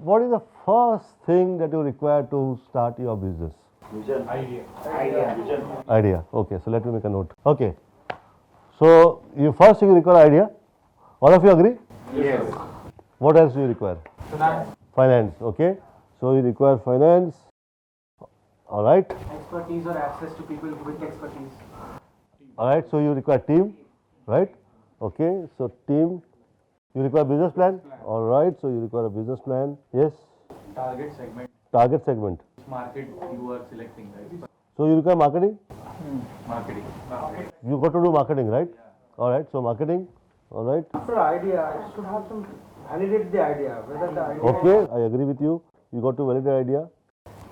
what is the first thing that you require to start your business? Vision. Vision. Idea. Okay, so let me make a note. Okay. So you first you require idea. All of you agree? Yes. What else do you require? Finance. Finance. Okay. So you require finance. All right. Expertise or access to people with expertise. All right. So you require team, right? Okay. So team. You require business plan. All right. So you require a business plan. Yes. Target segment. Target segment. Market you are selecting, right? So you require marketing. Marketing. You got to do marketing, right? All right. So marketing. All right. After idea, it should have some validate the idea. Whether the idea. Okay. I agree with you. You got to validate idea.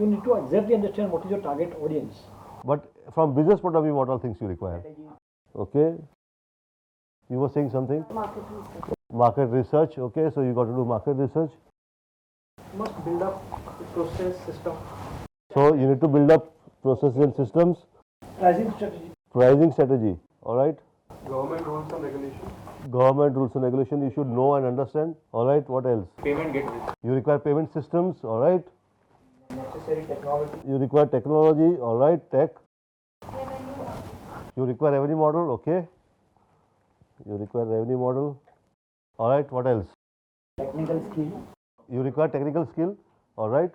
You need to exactly understand what is your target audience. But from business point of view, what all things you require? Okay. You were saying something? Market research. Okay. So you got to do market research. Must build up the process system. So you need to build up processes and systems. Pricing strategy. Pricing strategy. All right. Government rules and regulations. Government rules and regulation you should know and understand. All right. What else? Payment gateway. You require payment systems. All right. Necessary technology. You require technology. All right. Tech. You require revenue model. Okay. You require revenue model. All right. What else? Technical skill. You require technical skill. All right.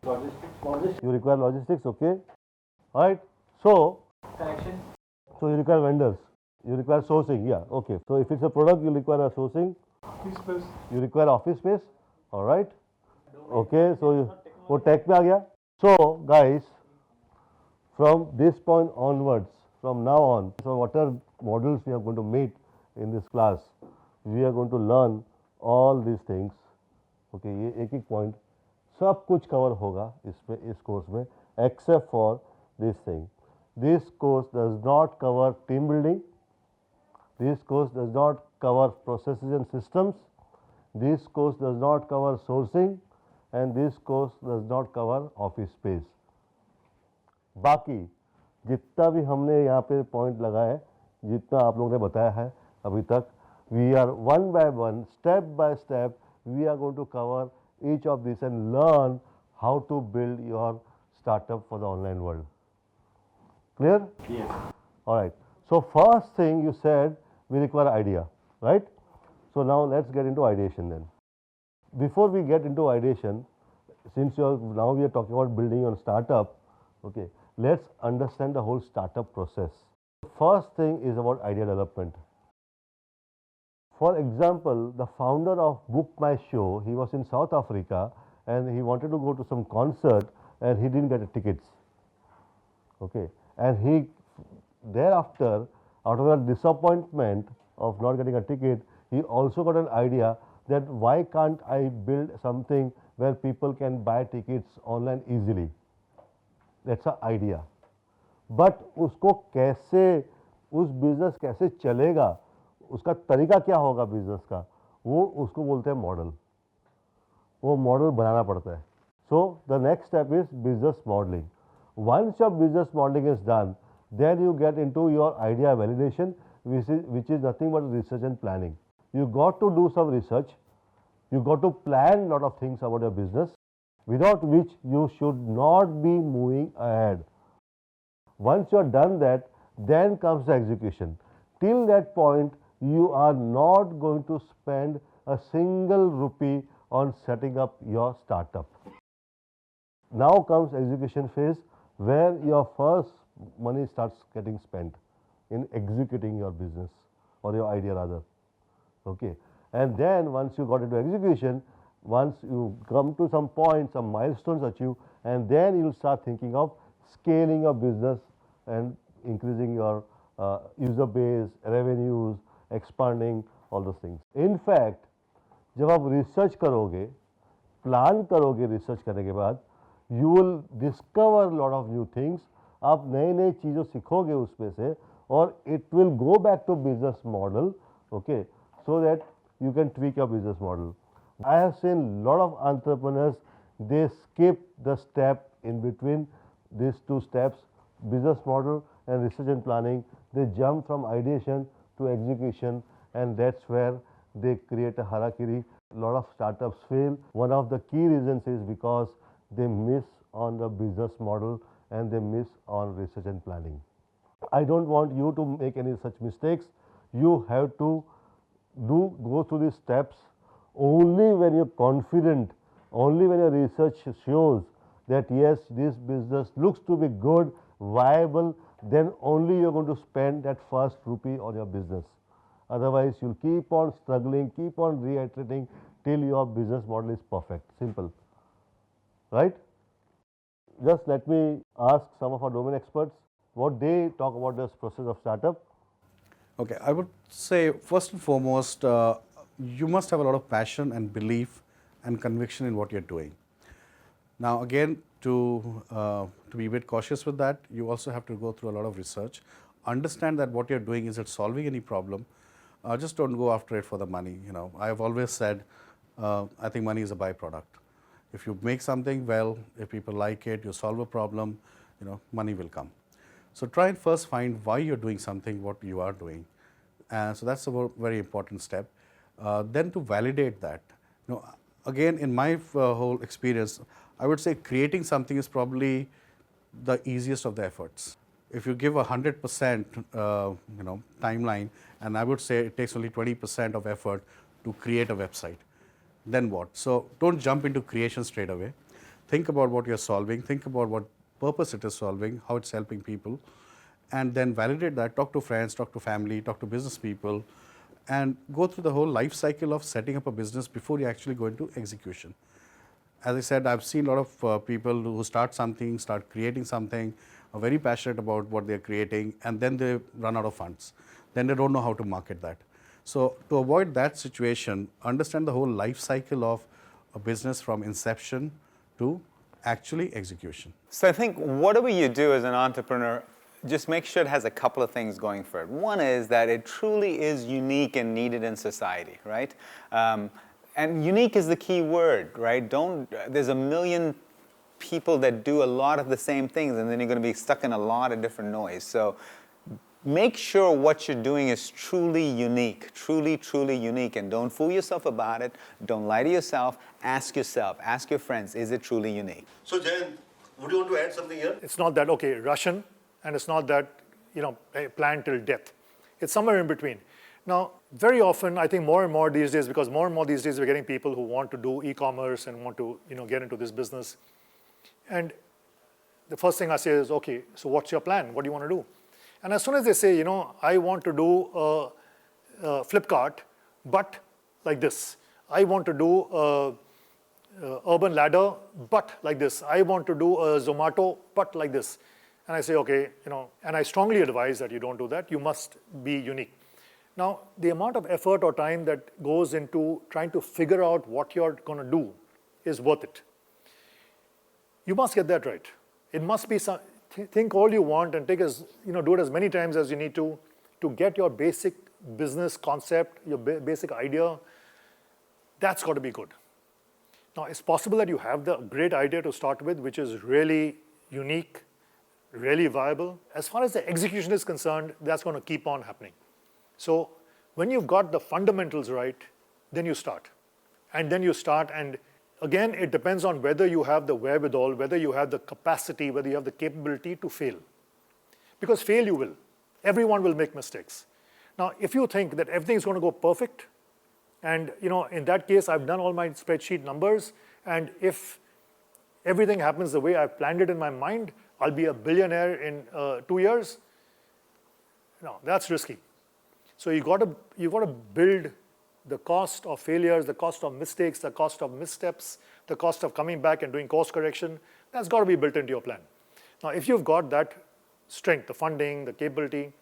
Logistics. You require logistics. Okay. All right. So Connection. you require vendors. You require sourcing. Yeah. Okay. So if it's a product, you require a sourcing. You require office space. All right. Okay. So वो tech पे आ गया. So guys, from this point onwards, from now on, so whatever models we are going to meet in this class, we are going to learn all these things. Okay. ये एक एक point सब कुछ cover होगा इसमें इस course में except for this thing. This course does not cover team building. This course does not cover processes and systems. This course does not cover sourcing, and this course does not cover office space. बाकी जितना भी हमने यहाँ पे point लगाए, जितना आप लोगों ने बताया है अभी तक, we are one by one, step by step, we are going to cover each of these and learn how to build your startup for the online world. Clear? Yes. All right. So first thing you said, we require idea, right? So now let's get into ideation then. Before we get into ideation, since now we are talking about building your startup, okay, let's understand the whole startup process. First thing is about idea development. For example, the founder of Book My Show, he was in South Africa and he wanted to go to some concert and he didn't get tickets. Okay, and he thereafter, out of that disappointment of not getting a ticket, he also got an idea that why can't I build something where people can buy tickets online easily. That's an idea. But उसको कैसे उस business कैसे चलेगा, उसका तरीका क्या होगा business का, वो उसको बोलते हैं मॉडल. वो मॉडल बनाना पड़ता है. So the next step is business modeling. Once your business modeling is done, then you get into your idea validation, which is nothing but research and planning. You got to do some research. You got to plan a lot of things about your business, without which you should not be moving ahead. Once you are done that, then comes the execution. Till that point, you are not going to spend a single rupee on setting up your startup. Now comes execution phase, where your first money starts getting spent in executing your business or your idea rather. Okay, and then once you got into execution, once you come to some point, some milestones achieved, and then you'll start thinking of scaling your business and increasing your user base, revenues, expanding, all those things. In fact, जब आप research करोगे, plan करोगे research करने के बाद, you will discover lot of new things. आप नए नए चीज़ों सीखोगे उसमें से, और it will go back to business model. Okay, so that you can tweak your business model. I have seen lot of entrepreneurs, they skip the step in between these two steps, business model and research and planning. They jump from ideation to execution, and that's where they create a harakiri A lot of startups fail. One of the key reasons is because they miss on the business model and they miss on research and planning. I don't want you to make any such mistakes. You have to go through these steps only when you're confident, only when your research shows that yes, this business looks to be good, viable, then only you're going to spend that first rupee on your business. Otherwise, you'll keep on struggling, keep on reiterating till your business model is perfect. Simple. Right? Just let me ask some of our domain experts what they talk about this process of startup. Okay, I would say first and foremost, you must have a lot of passion and belief and conviction in what you're doing. Now, again, to be a bit cautious with that, you also have to go through a lot of research. Understand that what you're doing, is it solving any problem? Just don't go after it for the money. You know, I have always said, I think money is a byproduct. If you make something well, if people like it, you solve a problem, you know, money will come. So try and first find why you're doing something, what you are doing. So that's a very important step. Then to validate that. You know, again, in my whole experience, I would say creating something is probably the easiest of the efforts. If you give 100% you know, timeline, and I would say it takes only 20% of effort to create a website, then what? So don't jump into creation straight away. Think about what you're solving, think about what purpose it is solving, how it's helping people, and then validate that. Talk to friends, talk to family, talk to business people, and go through the whole life cycle of setting up a business before you actually go into execution. As I said, I've seen a lot of people who start something, start creating something, are very passionate about what they're creating, and then they run out of funds. Then they don't know how to market that. So to avoid that situation, understand the whole life cycle of a business from inception to actually execution. So I think whatever you do as an entrepreneur, just make sure it has a couple of things going for it. One is that it truly is unique and needed in society, right? And unique is the key word, right? There's a million people that do a lot of the same things, and then you're going to be stuck in a lot of different noise. So make sure what you're doing is truly unique, truly unique, and don't fool yourself about it. Don't lie to yourself. Ask yourself, ask your friends, is it truly unique? So, Jayan, would you want to add something here? It's not that, okay, Russian, and it's not that, you know, plan till death. It's somewhere in between. Now, very often, I think more and more these days, because more and more these days we're getting people who want to do e-commerce and want to, you know, get into this business. And the first thing I say is, okay, so what's your plan? What do you want to do? And as soon as they say, you know, I want to do Flipkart, but like this. I want to do Urban Ladder, but like this. I want to do Zomato, but like this. And I say, okay, you know, and I strongly advise that you don't do that. You must be unique. Now, the amount of effort or time that goes into trying to figure out what you're going to do is worth it. You must get that right. It must be some, think all you want and take as, you know, do it as many times as you need to get your basic business concept, your basic idea. That's got to be good. Now, it's possible that you have the great idea to start with, which is really unique, really viable. As far as the execution is concerned, that's going to keep on happening. So when you've got the fundamentals right, then you start. And then you start, and again, it depends on whether you have the wherewithal, whether you have the capacity, whether you have the capability to fail. Because fail you will. Everyone will make mistakes. Now, if you think that everything is going to go perfect, and you know, in that case, I've done all my spreadsheet numbers, and if everything happens the way I've planned it in my mind, I'll be a billionaire in 2 years. No, that's risky. So you've got to build the cost of failures, the cost of mistakes, the cost of missteps, the cost of coming back and doing course correction. That's got to be built into your plan. Now, if you've got that strength, the funding, the capability,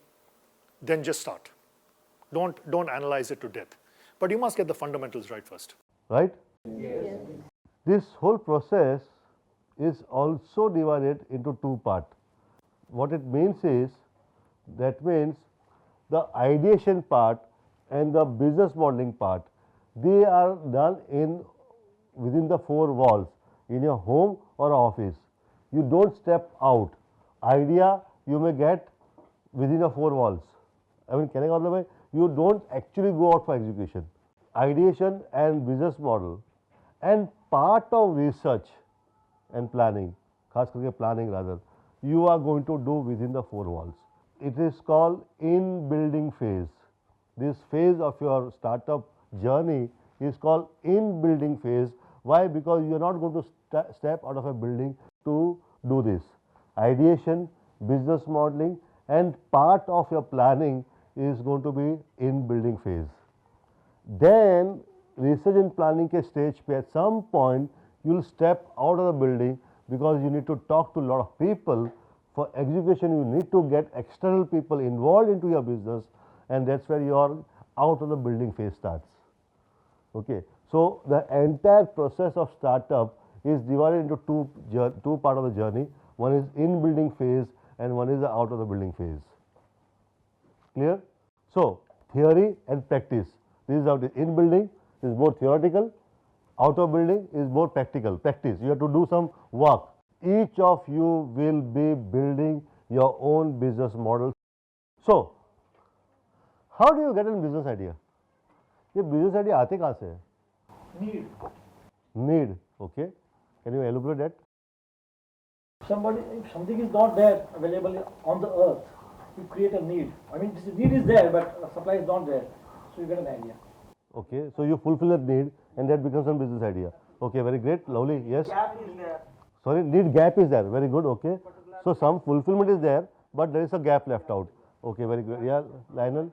then just start. Don't analyze it to death. But you must get the fundamentals right first. Right? Yes. This whole process is also divided into two parts. What it means is, that means the ideation part and the business modeling part, they are done within the four walls, in your home or office. You don't step out. Idea you may get within the four walls. I mean, you don't actually go out for execution. ideation and business model and part of research and planning, खास करके planning rather, you are going to do within the four walls. It is called in-building phase. This phase of your startup journey is called in-building phase. Why? Because you are not going to step out of a building to do this. Ideation, business modeling and part of your planning is going to be in-building phase. Then research and planning के stage पे at some point you will step out of the building because you need to talk to a lot of people. For execution you need to get external people involved into your business, and that's where your out of the building phase starts. Okay. So the entire process of startup is divided into two part of the journey. One is in building phase and one is the out of the building phase. Clear? So theory and practice. This is how it is. In building is more theoretical, out of building is more practical. Practice. You have to do some work. Each of you will be building your own business model. So how do you get a business idea? ये business idea आते कहाँ से है? Need. Need. Okay. Can you elaborate that? If something is not there available on the earth, you create a need. I mean, this need is there, but supply is not there. So you get an idea. Okay. So you fulfill that need and that becomes a business idea. Okay. Very great. Lovely. Yes. Gap is there. Sorry. Need gap is there. Very good. Okay. So some fulfillment is there, but there is a gap left out. Okay. Very good. Yeah. Lionel.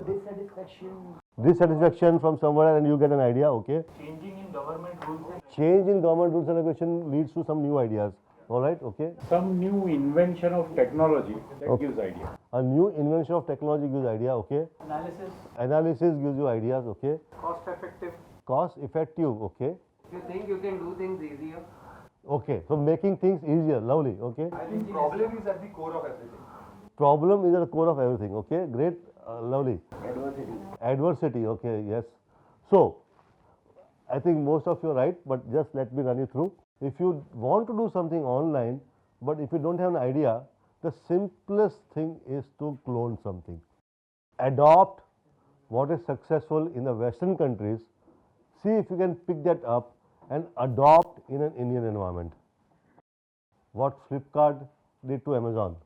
Dissatisfaction from somewhere and you get an idea. Okay. Changing in government rules and Change in government rules and regulation leads to some new ideas. All right. Okay. Some new invention of technology that Okay. gives idea. A new invention of technology gives idea. Okay. Analysis, Analysis gives you ideas. Okay. cost effective. Cost effective. Okay. You think you can do things easier? Okay. So making things easier. Lovely. Okay. I think problem is at the core of everything. Problem is at the core of everything. Okay. Great. Lovely. Adversity. Okay. Yes. So I think most of you are right, but just let me run you through. If you want to do something online, but if you don't have an idea, the simplest thing is to clone something. Adopt what is successful in the Western countries, see if you can pick that up and adopt in an Indian environment. What Flipkart did to Amazon.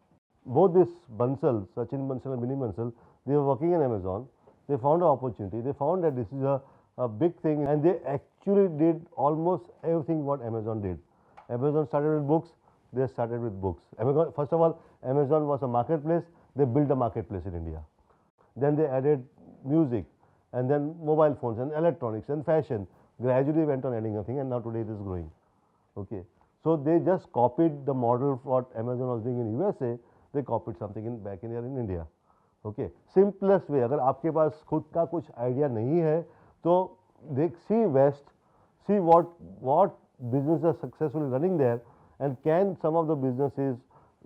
Both this Bansal, Sachin Bansal and Binny Bansal, they were working in Amazon. They found an opportunity. They found that this is a big thing and they actually did almost everything what Amazon did. Amazon started with books, they started with books. Amazon, first of all, Amazon was a marketplace, they built a marketplace in India. Then they added music and then mobile phones and electronics and fashion. Gradually went on adding a thing and now today it is growing. Okay. So they just copied the model what Amazon was doing in USA, they copied something in back in here in India. Okay. Simplest way, अगर आपके पास खुद का कुछ idea नहीं है तो देख see West, see what businesses are successfully running there and can some of the businesses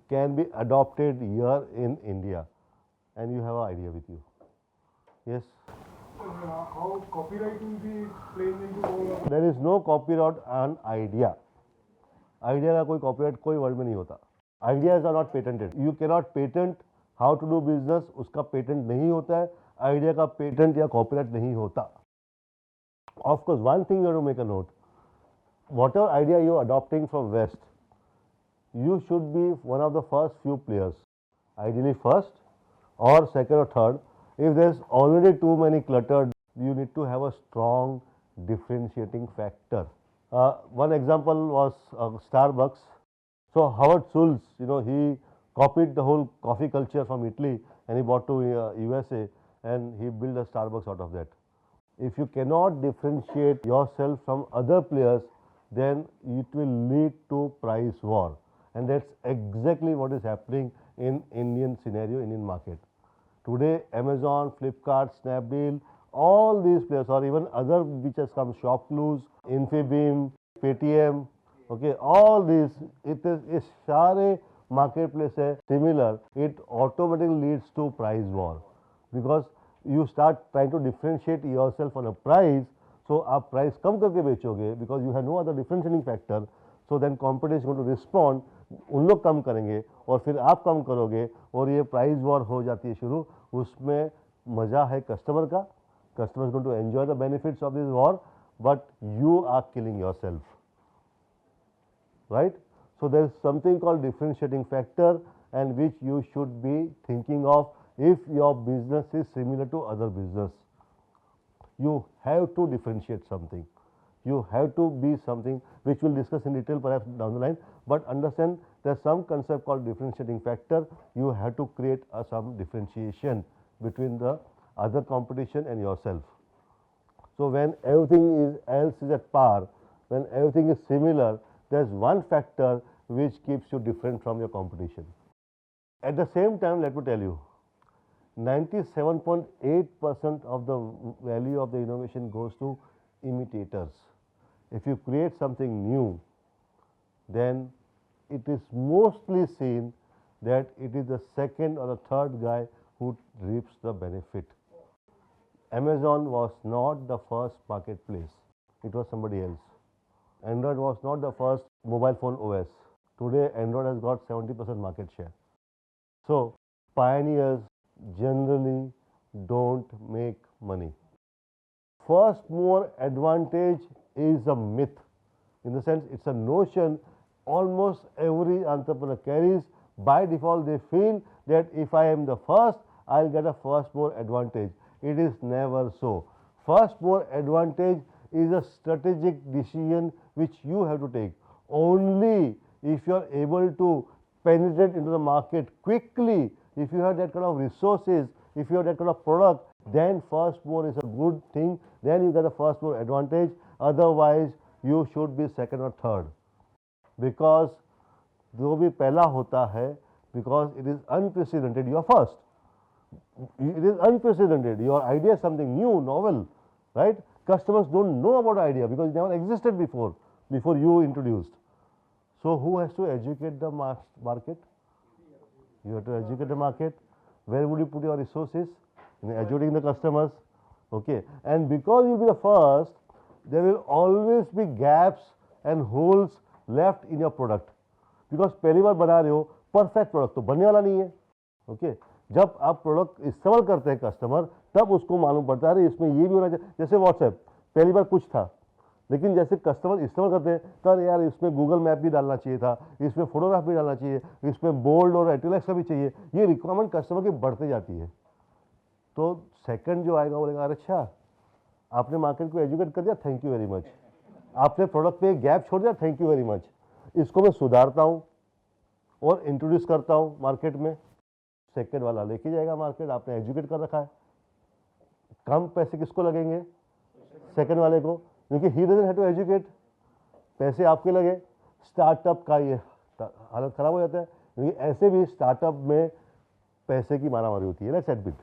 can be adopted here in India and you have an idea with you. Yes. How copyright will be playing into all of There is no copyright on idea. Idea का कोई copyright कोई word में नहीं होता. Ideas are not patented. You cannot patent how to do business. उसका patent नहीं होता है. Idea का patent या copyright नहीं होता. Of course, one thing you have to make a note. Whatever idea you are adopting from West, you should be one of the first few players. Ideally first or second or third. If there is already too many cluttered, you need to have a strong differentiating factor. One example was Starbucks. So Howard Schultz, he copied the whole coffee culture from Italy and he brought to USA and he built a Starbucks out of that. If you cannot differentiate yourself from other players, then it will lead to price war. And that's exactly what is happening in Indian scenario, Indian market. Today, Amazon, Flipkart, Snapdeal, all these players or even other which has come, Shopcluse, Infibeam, Paytm, okay, all these, it is सारे marketplace है similar, it automatically leads to price war because you start trying to differentiate yourself on a price, so आप price कम करके बेचोगे because you have no other differentiating factor, so then competition is going to respond, उन लोग कम करेंगे और फिर आप कम करोगे और ये प्राइस वॉर हो जाती है शुरू. उसमें मज़ा है कस्टमर का, Customer is going to enjoy the benefits of this war, but you are killing yourself. Right? So there is something called differentiating factor, and which you should be thinking of if your business is similar to other business. You have to differentiate something. You have to be something which we'll discuss in detail perhaps down the line, but understand there's some concept called differentiating factor. You have to create some differentiation between the other competition and yourself. So when everything else is at par, when everything is similar, there's one factor which keeps you different from your competition. At the same time, let me tell you, 97.8% of the value of the innovation goes to imitators. If you create something new, then it is mostly seen that it is the second or the third guy who reaps the benefit. Amazon was not the first marketplace, it was somebody else. Android was not the first mobile phone OS. Today, Android has got 70% market share. So, pioneers generally don't make money. First mover advantage is a myth. In the sense, it's a notion almost every entrepreneur carries. By default, they feel that if I am the first, I'll get a first mover advantage. It is never so. First mover advantage is a strategic decision which you have to take. Only if you are able to penetrate into the market quickly, if you have that kind of resources, if you have that kind of product, then first mover is a good thing, then you get a first mover advantage. Otherwise, you should be second or third. Because जो भी पहला होता है, because it is unprecedented, you are first. It is unprecedented. Your idea is something new, novel, right? Customers don't know about idea because it never existed before you introduced. So who has to educate the market? You have to educate the market. Where would you put your resources? In educating the customers. Okay. And because you will be the first, there will always be gaps and holes left in your product. Because पहली बार बना रहे हो, perfect product तो बनने वाला नहीं है. Okay. जब आप प्रोडक्ट इस्तेमाल करते हैं कस्टमर, तब उसको मालूम पड़ता है इसमें ये भी होना चाहिए. जैसे व्हाट्सएप पहली बार कुछ था, लेकिन जैसे कस्टमर इस्तेमाल करते हैं तो यार इसमें गूगल मैप भी डालना चाहिए था, इसमें फोटोग्राफ भी डालना चाहिए, इसमें बोल्ड और इटैलिक्स भी चाहिए. ये रिक्वायरमेंट कस्टमर की बढ़ते जाती है. तो सेकंड जो आएगा बोलेगा अरे अच्छा आपने मार्केट को एजुकेट कर दिया, थैंक यू वेरी मच. आपने प्रोडक्ट पे गैप छोड़ दिया, थैंक यू वेरी मच. इसको मैं सुधारता हूँ और इंट्रोड्यूस करता हूँ मार्केट में. सेकंड वाला लेके जाएगा मार्केट, आपने एजुकेट कर रखा है. कम पैसे किसको लगेंगे? सेकंड वाले को, क्योंकि he doesn't have to educate. पैसे आपके लगे. स्टार्टअप का ये हालत खराब हो जाता है, क्योंकि ऐसे भी स्टार्टअप में पैसे की मारामारी होती है. Let's admit,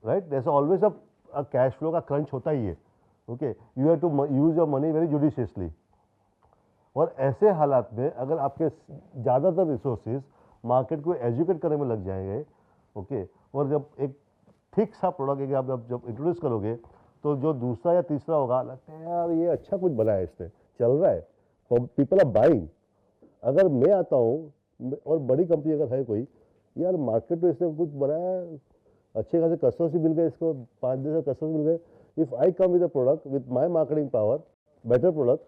right? There is always a cash flow का क्रंच होता ही है. Okay, you have to use your money very judiciously. और ऐसे हालात में अगर आपके ज़्यादातर रिसोर्सेज मार्केट को एजुकेट करने में लग जाएंगे, ओके, और जब एक थिक सा प्रोडक्ट एक आप जब इंट्रोड्यूस करोगे, तो जो दूसरा या तीसरा होगा लगता है यार ये अच्छा कुछ बनाया इसने, चल रहा है, पीपल आर बाइंग. अगर मैं आता हूँ और बड़ी कंपनी अगर है कोई, यार मार्केट में इसने कुछ बनाया, अच्छे खासे कस्टमर्स भी मिल गए, इसको 5-10 कस्टमर्स मिल गए. If I come with a product with my marketing power, better product,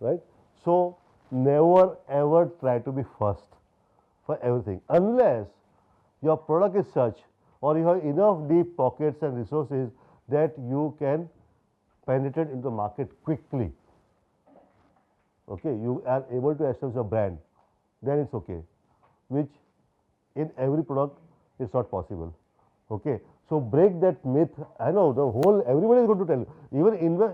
right? So never ever try to be first for everything unless your product is such or you have enough deep pockets and resources that you can penetrate into the market quickly. Okay, you are able to establish a brand, then it's okay, which in every product is not possible. Okay, so break that myth. I know the whole everybody is going to tell you. Even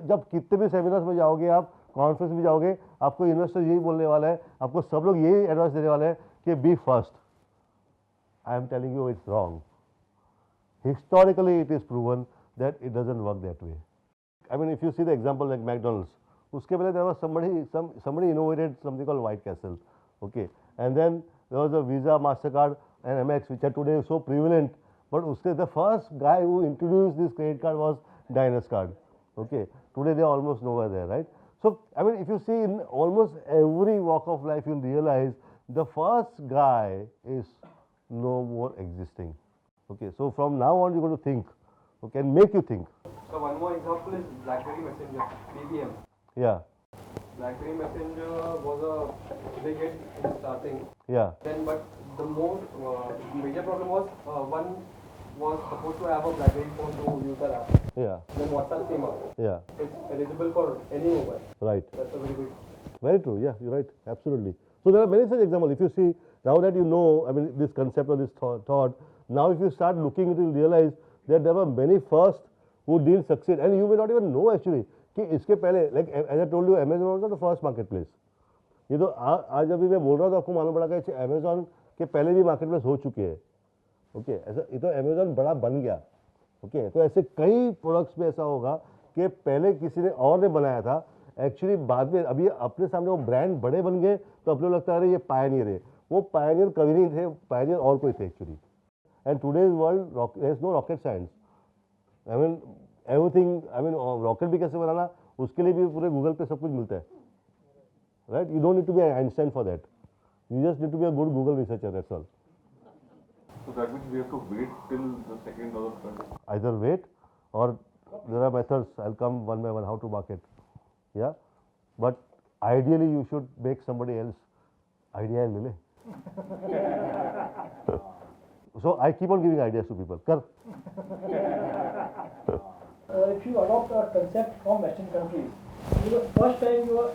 जब कितने भी seminars में जाओगे आप, conference में जाओगे, आपको investor यही बोलने वाला है, आपको सब लोग यही एडवाइस देने वाले हैं कि be first. I am telling you it's wrong. Historically it is proven that it doesn't work that way. I mean if you see the example like McDonald's, उसके पहले there was somebody innovated something called White Castle. Okay, and then there was a Visa, Mastercard and Amex which are today so prevalent, but uske the first guy who introduced this credit card was Diners Card. Okay, today they are almost nowhere there, right? So, I mean, if you see in almost every walk of life, you'll realize the first guy is no more existing. Okay, so from now on, you're going to think, okay, and make you think. So one more example is BlackBerry Messenger, BBM. Yeah, BlackBerry Messenger was a big hit in starting. yeah, Then, but the more major problem was one was supposed to have a BlackBerry phone to use the app. yeah, Then WhatsApp came up. yeah, It's eligible for any mobile. right. That's a very big. Very true, yeah, you're right, absolutely. So there are many such examples. If you see, now that you know, I mean, this concept or this thought, now if you start looking, you will realize that there were many first who didn't succeed, and you may not even know actually कि इसके पहले, like as I told you, Amazon was not the first marketplace. ये तो आज अभी मैं बोल रहा हूँ तो आपको मालूम पड़ा कि Amazon के पहले भी marketplace हो चुके हैं. ओके, ऐसा ये तो Amazon बड़ा बन गया. ओके, तो ऐसे कई प्रोडक्ट्स में ऐसा होगा कि पहले किसी ने और ने बनाया था, एक्चुअली बाद में अभी अपने सामने वो ब्रांड बड़े बन गए तो अपने को लगता है ये पायनियर है. वो पायनियर कभी नहीं थे, पायनियर और कोई थे actually. And today's world there is no rocket science. I mean everything, I mean rocket भी कैसे बनाना उसके लिए भी पूरे गूगल पे सब कुछ मिलता है, right. You don't need to be Einstein for that. You just need to be a good Google researcher, that's all. So that means we have to wait till the second or third. Either wait or there are methods. I'll come one by one how to market. Yeah, but ideally you should make somebody else idea ले ले. So I keep on giving ideas to people. Kar. If you adopt a concept from Western countries, first time you are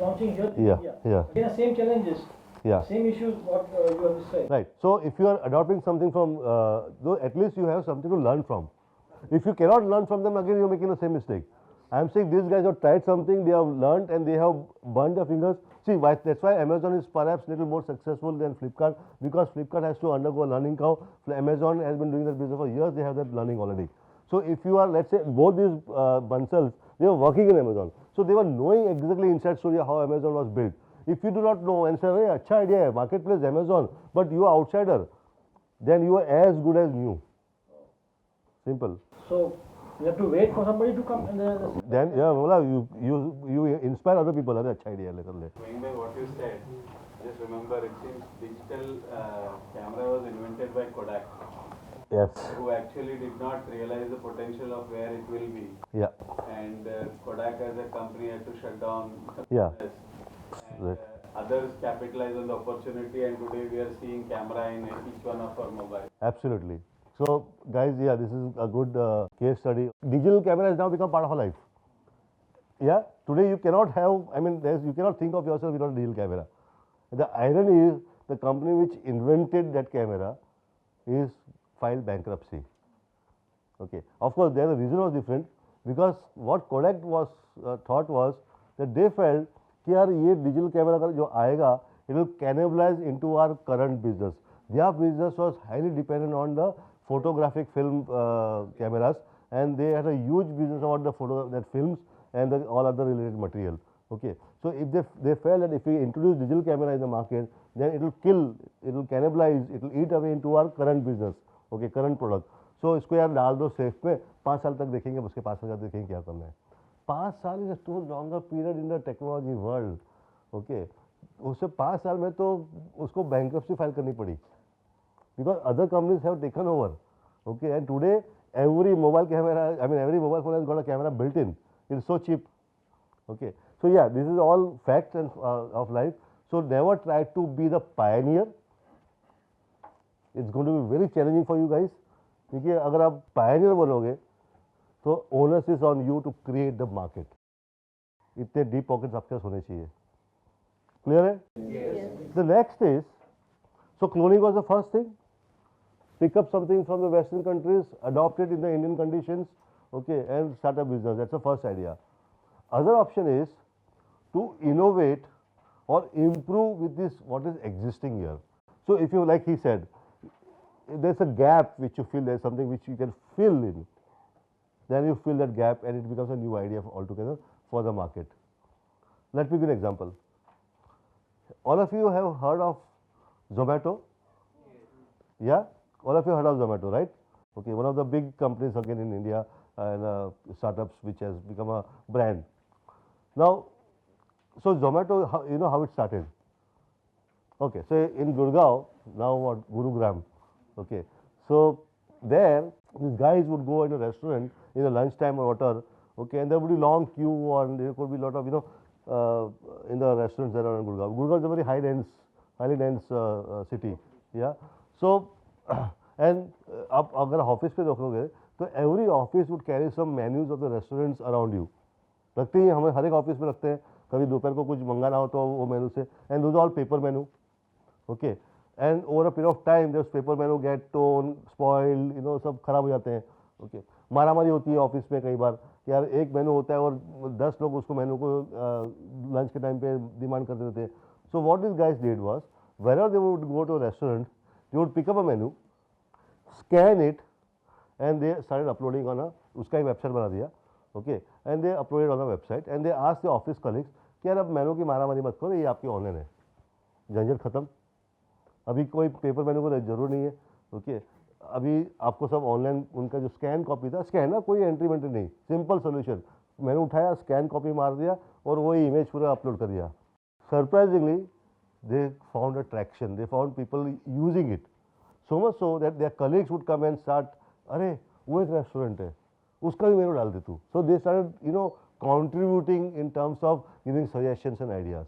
launching here in Yeah, India, yeah. again same challenges, Yeah. same issues what you have said. Right. So if you are adopting something from, though at least you have something to learn from. If you cannot learn from them, again you're making the same mistake. I am saying these guys have tried something, they have learned and they have burned their fingers. See, that's why Amazon is perhaps little more successful than Flipkart, because Flipkart has to undergo a learning curve. Amazon has been doing that business for years, they have that learning already. So if you are, let's say, both these Bansals, they were working in Amazon. So they were knowing exactly inside story how Amazon was built. If you do not know and say, hey, acha idea hai, marketplace Amazon, but you are outsider, then you are as good as new. Simple. So you have to wait for somebody to come and Then, yeah, voila, you inspire other people. Acha idea hai, kar le. Going by what you said, just remember it seems digital camera was invented by Kodak, Yes. who actually did not realize the potential of where it will be. Yeah. And Kodak as a company had to shut down. Yeah. And Right. others capitalized on the opportunity, and today we are seeing camera in each one of our mobile. Absolutely. So, guys, yeah, this is a good case study. Digital camera has now become part of our life. Yeah, today you cannot have, I mean, you cannot think of yourself without a digital camera. The irony is the company which invented that camera is filed bankruptcy. Okay. Of course, their reason was different, because what Kodak was thought was that they felt कि यार ये digital camera का जो आएगा, it will cannibalize into our current business. Their business was highly dependent on the photographic film cameras, and they had a huge business about the films and all other related material. Okay. So if they felt that if we introduce digital camera in the market, then it will kill, it will cannibalize, it will eat away into our current business. Okay, current product. So इसको यार डाल दो safe पे, 5 साल तक देखेंगे, उसके 5 साल देखेंगे क्या करना है. 5 साल is a too longer period in the technology world. Okay, उससे 5 साल में तो उसको bankruptcy फाइल करनी पड़ी, because other companies have taken over. Okay, and today every mobile camera, I mean every mobile phone has got a camera built in. It's so cheap. Okay, so yeah, this is all facts and of life. So never try to be the pioneer. It's going to be very challenging for you guys, क्योंकि अगर आप pioneer बनोगे तो onus is on you to create the market. इतने deep pockets आपके पास होने चाहिए. Clear है? Yes. The next is, so cloning was the first thing. Pick up something from the Western countries, adopt it in the Indian conditions, okay, and start a business. That's the first idea. Other option is to innovate or improve with this what is existing here. So if you, like he said, if there's a gap which you feel, there's something which you can fill in, then you fill that gap and it becomes a new idea altogether for the market. Let me give an example. All of you have heard of Zomato? Yeah? All of you heard of Zomato, right? Okay, one of the big companies again in India and startups which has become a brand. Now, so Zomato, you know how it started? Okay, so in Gurgaon, now what, Gurugram, okay. So there these guys would go in a restaurant in the lunchtime or whatever, okay, and there would be long queue and there could be a lot of, in the restaurants that are in Gurgaon. Gurgaon is a very highly dense city, yeah. So, and आप अगर office पे देखोगे तो every office would carry some menus of the restaurants around you. लगते ही हमें हर एक office में लगते हैं, कभी दोपहर को कुछ मंगाना हो तो वो मेनू से, and those are all paper menu, okay. And over a period of time, those paper menu get torn, spoiled, सब खराब हो जाते हैं, okay. मारामारी होती है ऑफिस में कई बार कि यार एक मेनू होता है और 10 लोग उसको मेनू को लंच के टाइम पे डिमांड कर देते थे. So what these guys did was, whenever they would go to a restaurant, they would pick up a menu, scan it, and they started uploading on a, उसका एक वेबसाइट बना दिया, okay, and they uploaded on a website, and they asked the office colleagues कि यार अब मेनू की मारामारी मत करो, ये आपकी ऑनलाइन है, झंझट खत्म, अभी कोई पेपर मेनू को जरूर नहीं है, ओके. अभी आपको सब ऑनलाइन, उनका जो स्कैन कॉपी था, स्कैन ना, कोई एंट्री वेंट्री नहीं, सिंपल सोल्यूशन, मैंने उठाया, स्कैन कॉपी मार दिया और वही इमेज पूरा अपलोड कर दिया. Surprisingly they found a traction, they found people using it, so much so that their colleagues would come and start, अरे वो एक रेस्टोरेंट है, उसका भी मेनू डाल दे तू. So they started contributing in terms of giving suggestions and ideas.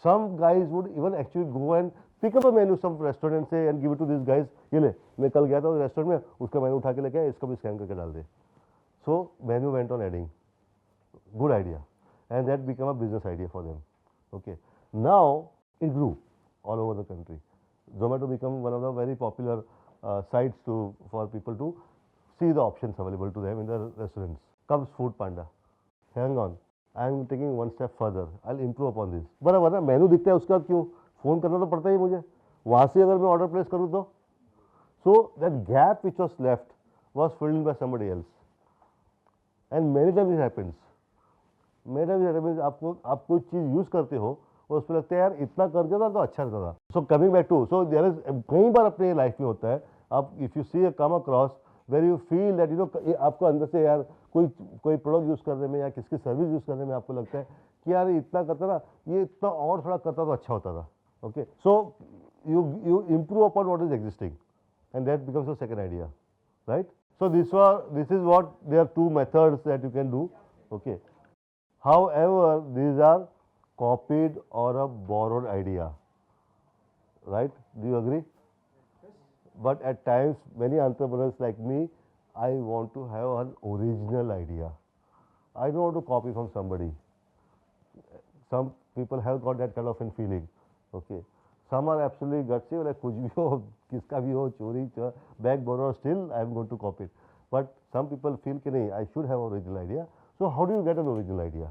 Some guys would even actually go and pick up a menu some restaurant and say and give it to these guys, ये ले, मैं कल गया था उस restaurant में, उसका मेनू उठा के लेके आया, इसका भी स्कैन करके डाल दे. So menu went on adding. Good idea, and that became a business idea for them. Okay, now it grew all over the country. Zomato became one of the very popular sites for people to see the options available to them in the restaurants. Comes Food Panda. Hang on, I am taking one step further. I'll improve upon this. बराबर ना, मेनू दिखता है उसके बाद क्यों phone करना तो पड़ता ही मुझे, वहाँ से अगर मैं ऑर्डर प्लेस करूँ तो. So that gap which was left was filled by somebody else. And many times it happens. Many times it happens, आप कोई चीज़ यूज़ करते हो और उस पर लगता है यार इतना कर देता तो अच्छा रहता था. So coming back to, so there is, कई बार अपने लाइफ में होता है, आप if you see a come across where you feel that आपको अंदर से यार कोई प्रोडक्ट यूज़ करने में या किसकी सर्विस यूज़ करने में आपको लगता है कि यार इतना करता ना, ये इतना और थोड़ा करता तो अच्छा होता था. Okay, so you improve upon what is existing, and that becomes your second idea, right? So this is what, there are two methods that you can do. Okay, however these are copied or a borrowed idea, right? Do you agree? But at times many entrepreneurs like me, I want to have an original idea. I don't want to copy from somebody. Some people have got that kind of a feeling. Okay, some are absolutely gutsy, like कुछ भी हो, किसका भी हो, चोरी, bag borrow, still I am going to copy it. But some people feel कि नहीं, I should have an original idea. So how do you get an original idea?